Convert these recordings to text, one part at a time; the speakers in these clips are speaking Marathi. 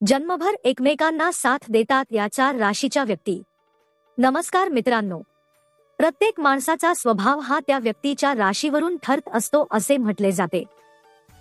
जन्मभर एकमेकांना साथ देतात या 4 राशीच्या व्यक्ती। नमस्कार मित्रांनो, प्रत्येक माणसाचा स्वभाव हा त्या व्यक्तीच्या राशीवरून ठरत असतो असे म्हटले जाते।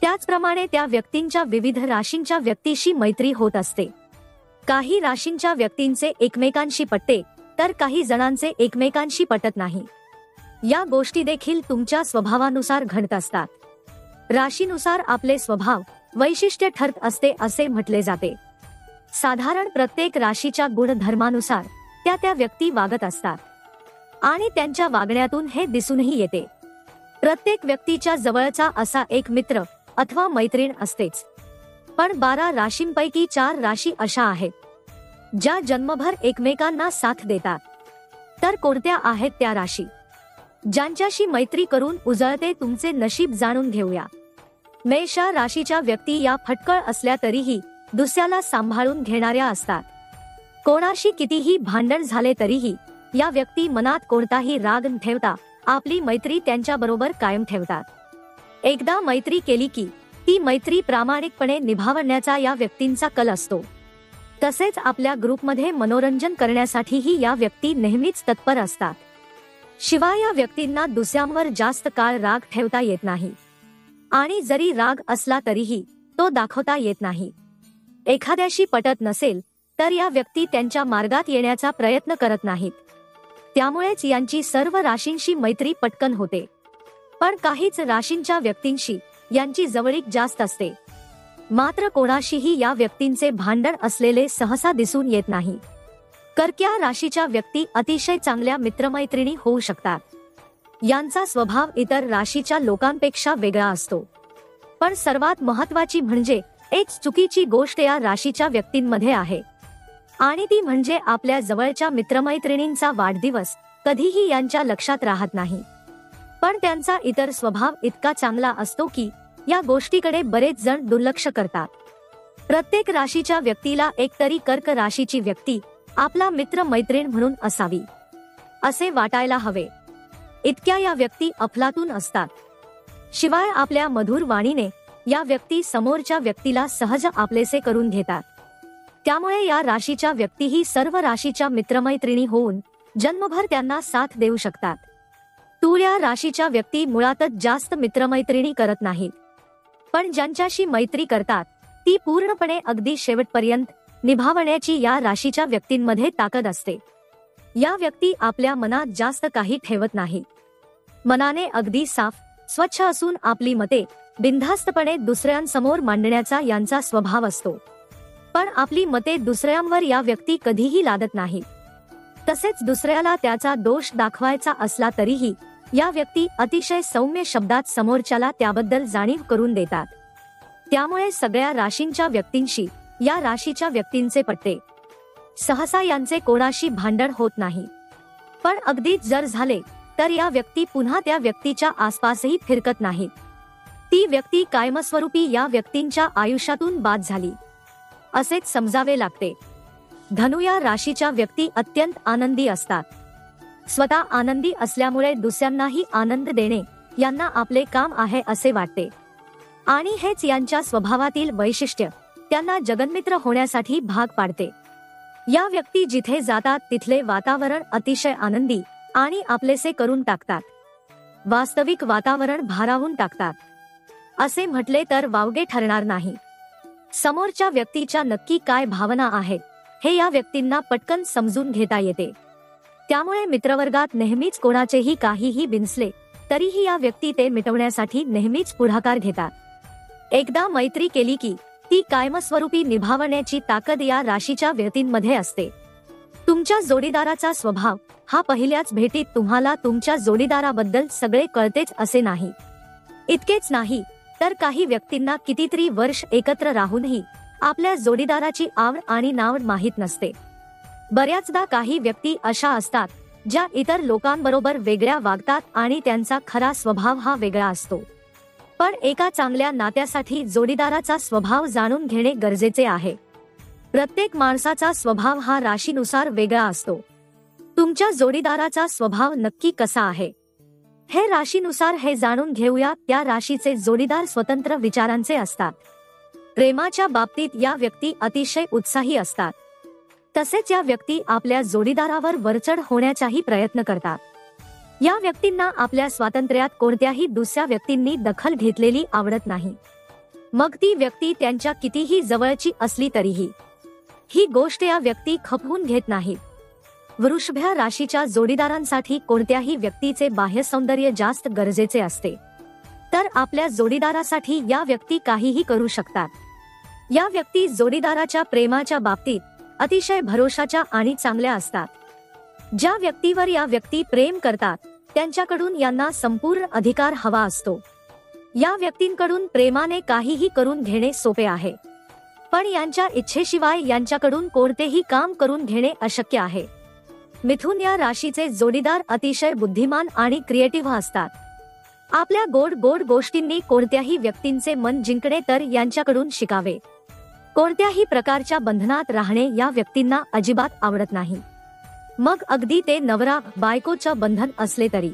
त्याचप्रमाणे त्या व्यक्तींच्या विविध राशींच्या व्यक्तीशी मैत्री होत असते। काही राशींच्या व्यक्तींचे एकमेकांशी पटते तर काही जणांचे एकमेकांशी पटत नाही। या गोष्टी देखील तुमच्या स्वभावानुसार घडत असतात। राशीनुसार आपले स्वभाव वैशिष्ट्य ठरत असते असे म्हटले जाते। साधारण प्रत्येक राशीच्या गुणधर्मानुसार त्या व्यक्ती वागत असतात आणि त्यांच्या वागण्यातून हे दिसूनही येते। प्रत्येक व्यक्तीच्या जवळचा असा एक मित्र अथवा मैत्रीण असतेच। पण 12 राशींपैकी 4 राशी अशा आहेत ज्या जन्मभर एकमेकांना साथ देतात। तर कोणत्या आहेत त्या राशी ज्यांच्याशी मैत्री करून उजळते तुमचे नशीब जाणून घेऊया। मेष राशीच्या व्यक्ती या फटकळ असल्या तरीही दुसऱ्याला सांभाळून घेणाऱ्या असतात। कोणाशी कितीही भांडण झाले तरीही या व्यक्ती मनात कोणताही राग न ठेवता आपली मैत्री त्यांच्याबरोबर कायम ठेवतात। एकदा मैत्री केली की ती मैत्री प्रामाणिकपणे निभावण्याचा या व्यक्तींचा कल असतो। तसेच आपल्या ग्रुपमध्ये मनोरंजन करण्यासाठीही या व्यक्ती नेहमीच तत्पर असतात। शिवाय या व्यक्तींना दुसऱ्यांवर जास्त काळ राग ठेवता येत नाही आणि जरी राग असला तरीही तो दाखवता येत नाही। एखाद्याशी पटत नसेल तर या व्यक्ती त्यांच्या मार्गात येण्याचा प्रयत्न करत नाहीत। त्यामुळेच यांची सर्व राशींशी मैत्री पटकन होते। पण काहीच राशींच्या व्यक्तींशी यांची जवळीक जास्त असते। मात्र कोणाशीही या व्यक्तींचे भांडण असलेले सहसा दिसून येत नाही। कर्क्या राशीच्या व्यक्ती अतिशय चांगल्या मित्रमैत्रिणी होऊ शकतात। यांचा स्वभाव इतर राशीच्या लोकांपेक्षा वेगळा असतो। पण सर्वात महत्त्वाची म्हणजे एक चुकीची गोष्ट या राशीच्या व्यक्तींमध्ये आहे आणि ती म्हणजे आपल्या जवळच्या मित्रमैत्रिणींचा वाढदिवस कधीही यांच्या लक्षात राहत नाही। पण त्यांचा इतर स्वभाव इतका चांगला असतो की या गोष्टीकडे बरेच जण दुर्लक्ष करतात। प्रत्येक राशीच्या व्यक्तीला एकतरी कर्क राशीची व्यक्ती आपला मित्र मैत्रीण म्हणून असावी असे वाटायला हवे। इतक्या या व्यक्ती अफलातून असतात। शिवाय आपल्या मधुर वाणीने या व्यक्ती समोरच्या व्यक्तीला सहज आपलेसे करून घेतात। त्यामुळे या राशीच्या व्यक्तीही सर्व राशीच्या मित्रमैत्रिणी होऊन जन्मभर त्यांना साथ देऊ शकतात। तुला राशीच्या व्यक्ती मुळातच जास्त मित्रमैत्रिणी करत नाहीत, पण ज्यांच्याशी मैत्री करतात ती पूर्णपणे अगदी शेवटपर्यंत निभावण्याची या राशीच्या व्यक्तींमध्ये ताकद असते। या व्यक्ती आपल्या मनात जास्त काही ठेवत नाही। मनाने अगदी साफ स्वच्छ असून आपली मते बिनधास्तपणे दुसऱ्यांसमोर मांडण्याचा यांचा स्वभाव असतो। पण आपली मते दुसऱ्यांवर या व्यक्ती कधीही लादत नाही। तसेच दुसऱ्याला त्याचा दोष दाखवायचा असला तरीही या व्यक्ती अतिशय सौम्य शब्दात समोरच्याला त्याबद्दल जाणीव करून देतात। त्यामुळे सगळ्या राशींच्या व्यक्तींशी या राशीच्या व्यक्तींचे पटते। सहसा यांचे कोणाशी भांडण होत नाही, पण अगदीच जर झाले तर या व्यक्ती पुन्हा त्या व्यक्तीच्या आसपासही फिरकत नाहीत। ती व्यक्ती कायमस्वरूपी या व्यक्तींच्या आयुष्यातून बाद झाली असेच समजावे लागते। धनु या राशीच्या व्यक्ती अत्यंत आनंदी असतात। स्वतः आनंदी असल्यामुळे दुसऱ्यांनाही आनंद देणे यांना आपले काम आहे असे वाटते आणि हेच यांच्या स्वभावातील वैशिष्ट्य त्यांना जगन्मित्र होण्यासाठी भाग पाडते। या व्यक्ती जिथे जातात तिथले वातावरण अतिशय आनंदी आणि आपलेसे करून टाकतात। वास्तविक वातावरण भारावून टाकतात असे म्हटले तर वावगे ठरणार नाही। समोरच्या व्यक्तीच्या नक्की काय भावना आहेत हे या व्यक्तींना पटकन समजून घेता येते। त्यामुळे मित्रवर्गात नेहमीच कोणाचेही काहीही बिनसले तरीही या व्यक्ती ते मिटवण्यासाठी नेहमीच पुढाकार घेतात। एकदा मैत्री केली की ती कायमस्वरूपी निभावण्याची ताकद या राशीच्या व्यक्तींमध्ये असते। तुमच्या जोडीदाराचा स्वभाव हा पहिल्याच भेटीत तुम्हाला तुमच्या जोडीदाराबद्दल सगळे कळतेच असे नाही। इतकेच नाही तर काही व्यक्तींना कितीतरी वर्ष एकत्र राहूनही आपल्या जोडीदाराची आवड आणि नावड माहीत नसते। बऱ्याचदा काही व्यक्ती अशा असतात ज्या इतर लोकांबरोबर वेगळ्या वागतात आणि त्यांचा खरा स्वभाव हा वेगळा असतो। पण एका चांगल्या नात्यासाठी जोडीदाराचा स्वभाव जाणून घेणे गरजेचे आहे। प्रत्येक माणसाचा स्वभाव हा राशीनुसार वेगळा असतो। तुमच्या जोडीदाराचा स्वभाव नक्की कसा आहे हे राशीनुसार हे जाणून घेऊया। त्या राशीचे जोडीदार स्वतंत्र विचारांचे असतात। प्रेमाच्या बाबतीत या व्यक्ती अतिशय उत्साही असतात. तसेच या व्यक्ती आपल्या जोडीदारावर वरचढ होण्याचाही प्रयत्न करतात. या व्यक्तींना आपल्या स्वातंत्र्यात कोणत्याही दुसऱ्या व्यक्तींनी दखल घेतलेली आवडत नाही. मग ती व्यक्ती त्यांच्या कितीही जवळची असली तरीही ही गोष्ट या व्यक्ती खपवून घेत नाहीत. वृषभ राशीच्या जोडीदारांसाठी कोणत्याही व्यक्तीचे बाह्य सौंदर्य जास्त गरजेचे असते, तर आपल्या जोडीदारासाठी या व्यक्ती काहीही करू शकतात. या व्यक्ती जोडीदाराच्या प्रेमाच्या बाबतीत अतिशय भरोशाच्या आणि चांगल्या असतात. ज्या व्यक्तीवर या व्यक्ती प्रेम करतात त्यांच्याकडून यांना संपूर्ण अधिकार हवा असतो. या व्यक्तींकडून प्रेमाने काहीही करून घेणे सोपे आहे, पण यांच्या इच्छेशिवाय यांच्याकडून कोणतेही काम करून घेणे अशक्य आहे. मिथुन या राशीचे जोडीदार अतिशय बुद्धिमान आणि क्रिएटिव्ह असतात. आपल्या गोड गोड गोष्टींनी कोणत्याही व्यक्तींचे मन जिंकणे तर यांच्याकडून शिकावे. कोणत्याही प्रकारच्या बंधनात राहणे या व्यक्तींना अजिबात आवडत नाही. मग अगदी ते नवरा बायकोचं बंधन असले तरी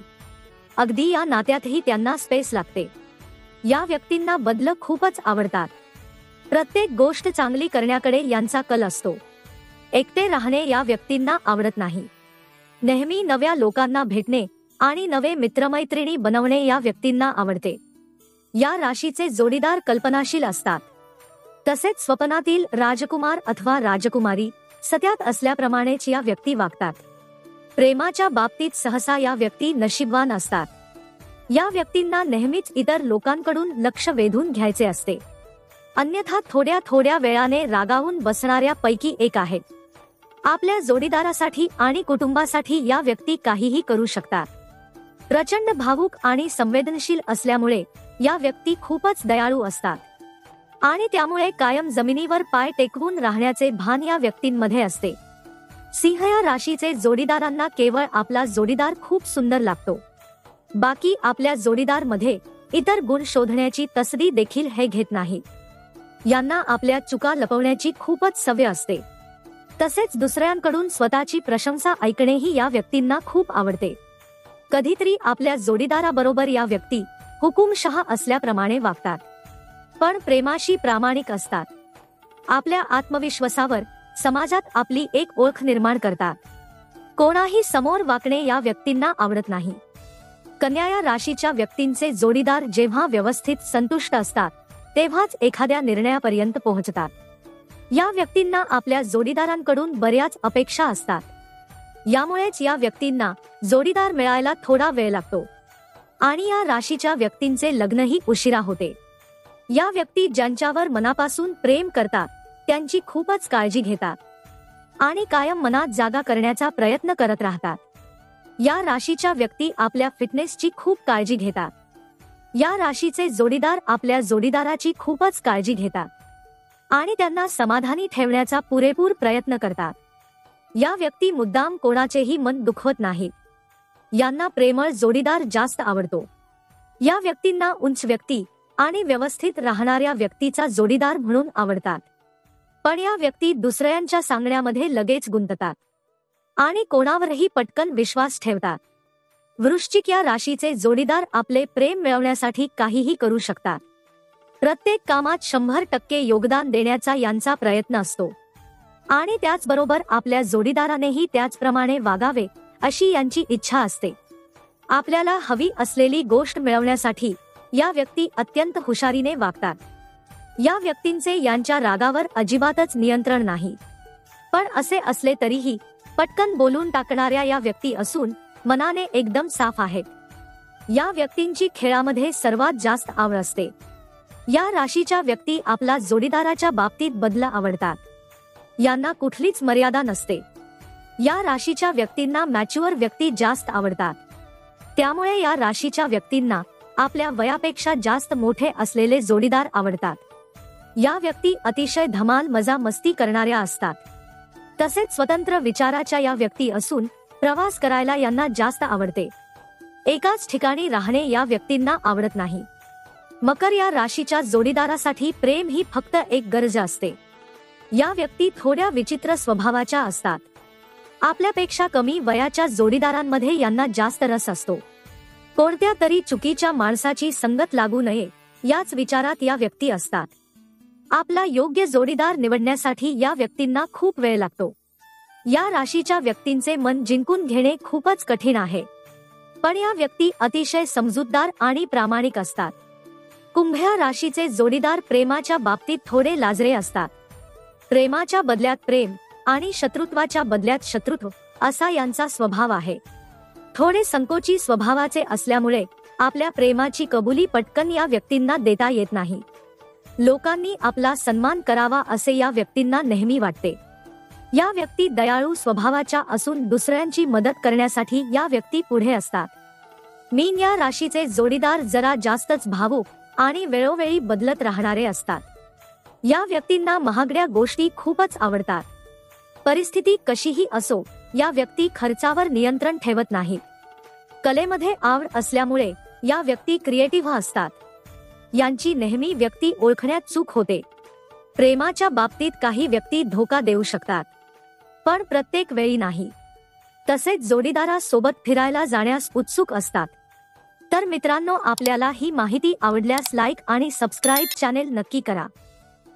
अगदी या नात्यातही त्यांना स्पेस लागते. या व्यक्तींना बदल खूपच आवडतात. प्रत्येक गोष्ट चांगली करण्याकडे यांचा कल असतो. एकटे राहणे या व्यक्तींना आवडत नाही. नेहमी नव्या लोकांना भेटणे आणि नवे मित्रमैत्रिणी बनवणे या व्यक्तींना आवडते. या राशीचे जोडीदार कल्पनाशील असतात. तसेच स्वप्नातील राजकुमार अथवा राजकुमारी सत्यात असल्याप्रमाणेच या व्यक्ती वागतात. प्रेमाच्या बाबतीत सहसा या व्यक्ती नशीबवान असतात. या व्यक्तींना नेहमीच इतर लोकांकडून लक्ष वेधून घ्यायचे असते, अन्यथा थोड्या थोड्या वेळाने रागावून बसणाऱ्या पैकी एक आहेत. आपल्या जोडीदारासाठी आणि कुटुंबासाठी या व्यक्ती काहीही करू शकतात. प्रचंड भावुक आणि संवेदनशील असल्यामुळे या व्यक्ती खूपच दयाळू असतात आणि त्यामुळे कायम जमिनीवर पाय टेकवून राहण्याचे भान या व्यक्तींमध्ये असते. सिंह या राशीचे जोडीदारांना केवळ आपला जोडीदार खूप सुंदर लागतो. बाकी आपल्या जोडीदार मध्ये इतर गुण शोधण्याची तसदी देखील हे घेत नाही. यांना आपल्या चुका लपवण्याची खूपच सवय असते. तसेच दुसऱ्यांकडून स्वतःची प्रशंसा ऐकणेही या व्यक्तींना खूप आवडते. कधीतरी आपल्या जोडीदाराबरोबर या व्यक्ती हुकुमशहा असल्याप्रमाणे वागतात, पण प्रेमाशी प्रामाणिक असतात. आपल्या आत्मविश्वासावर समाजात आपली एक ओळख निर्माण करतात. कोणाही समोर वाकणे या व्यक्तींना आवडत नाही. कन्या या राशीच्या व्यक्तींचे जोडीदार जेव्हा व्यवस्थित संतुष्ट असतात तेव्हाच एखाद्या निर्णयापर्यंत पोहोचतात. या व्यक्तींना आपल्या जोडीदारांकडून बऱ्याच अपेक्षा असतात. यामुळेच या व्यक्तींना जोडीदार मिळायला थोडा वेळ लागतो आणि या राशीच्या व्यक्तींचे लग्नही उशिरा होते. या व्यक्ती ज्यांच्यावर मनापासून प्रेम करतात त्यांची खूपच काळजी घेतात आणि कायम मनात जागा करण्याचा प्रयत्न करत राहतात. या राशीच्या व्यक्ती आपल्या फिटनेसची खूप काळजी घेतात. या राशीचे जोडीदार आपल्या जोडीदाराची खूपच काळजी घेतात आणि त्यांना समाधानी ठेवण्याचा पुरेपूर प्रयत्न करतात. या व्यक्ती मुद्दाम कोणाचेही मन दुखवत नाहीत. यांना प्रेमळ जोडीदार जास्त आवडतो. या व्यक्तींना उंच व्यक्ती आणि व्यवस्थित राहणाऱ्या व्यक्तीचा जोडीदार म्हणून आवडतात, पण या व्यक्ती दुसऱ्यांच्या सांगण्यामध्ये लगेच गुंततात आणि कोणावरही पटकन विश्वास ठेवतात. वृश्चिक या राशीचे जोडीदार आपले प्रेम मिळवण्यासाठी काहीही करू शकतात. प्रत्येक कामात 100% योगदान देण्याचा यांचा प्रयत्न असतो आणि त्याचबरोबर आपल्या जोडीदारानेही त्याचप्रमाणे वागावे अशी यांची इच्छा असते. आपल्याला हवी असलेली गोष्ट मिळवण्यासाठी या व्यक्ती अत्यंत हुशारीने वागतात. या व्यक्तींचे यांच्या रागावर अजिबातच नियंत्रण नाही, पण असे असले तरीही पटकन बोलून टाकणाऱ्या या व्यक्ती असून मनाने एकदम साफ आहेत. या व्यक्तींची खेळामध्ये सर्वात जास्त आवड असते. या राशीच्या व्यक्ती आपला जोडीदाराच्या बाबतीत बदल आवडतात. यांना कुठलीच मर्यादा नसते. या राशीच्या व्यक्तींना मॅच्युअर व्यक्ती जास्त आवडतात. त्यामुळे या राशीच्या व्यक्तींना आपल्या वयापेक्षा जास्त मोठे असलेले जोडीदार आवडतात. या व्यक्ती अतिशय धमाल मजा मस्ती करणाऱ्या असतात. तसेच स्वतंत्र विचाराच्या या व्यक्ती असून प्रवास करायला यांना जास्त आवडते. एकाच ठिकाणी राहणे या व्यक्तींना आवडत नाही. मकर या राशीच्या जोडीदारासाठी प्रेम ही फक्त एक गरज असते. या व्यक्ती थोड्या विचित्र स्वभावाच्या असतात. आपल्यापेक्षा कमी वयाच्या जोडीदारांमध्ये यांना जास्त रस असतो. कोणत्या तरी चुकीच्या माणसाची संगत लागू नये याच विचारात या व्यक्ती असतात. आपला योग्य जोडीदार निवडण्यासाठी या व्यक्तींना खूप वेळ लागतो. या राशीच्या व्यक्तींचे मन जिंकून घेणे खूपच कठीण आहे, पण या व्यक्ती अतिशय समजूतदार आणि प्रामाणिक असतात. कुंभ राशीचे जोडीदार प्रेमाच्या बाबतीत थोडे लाजरे असतात. प्रेमाच्या बदल्यात प्रेम आणि शत्रुत्वाच्या बदल्यात शत्रुत्व असा यांचा स्वभाव आहे. थोडे संकोची स्वभावाचे असल्यामुळे आपल्या प्रेमाची कबुली पटकन या व्यक्तींना देता येत नाही. लोकांनी आपला सन्मान करावा असे या व्यक्तींना नेहमी वाटते. या व्यक्ती दयाळू स्वभावाच्या असून दुसऱ्यांची मदत करण्यासाठी या व्यक्ती पुढे असतात. मीन या राशीचे जोडीदार जरा जास्तच भावुक आणि वेळोवेळी बदलत राहणारे असतात. या व्यक्तींना महागड्या गोष्टी खूपच आवडतात. परिस्थिती कशीही असो, या व्यक्ती खर्चावर नियंत्रण ठेवत नाहीत. कलेमध्ये आवड असल्यामुळे या व्यक्ती क्रिएटिव्ह असतात. यांची नेहमी व्यक्ती ओळखण्यात चूक होते. प्रेमाच्या बाबतीत काही व्यक्ती धोका देऊ शकतात, पण प्रत्येक वेळी नाही. तसेच जोडीदारासोबत फिरायला जाण्यास उत्सुक असतात. तर मित्रांनो, आपल्याला ही माहिती आवडल्यास लाईक आणि सबस्क्राईब चॅनेल नक्की करा.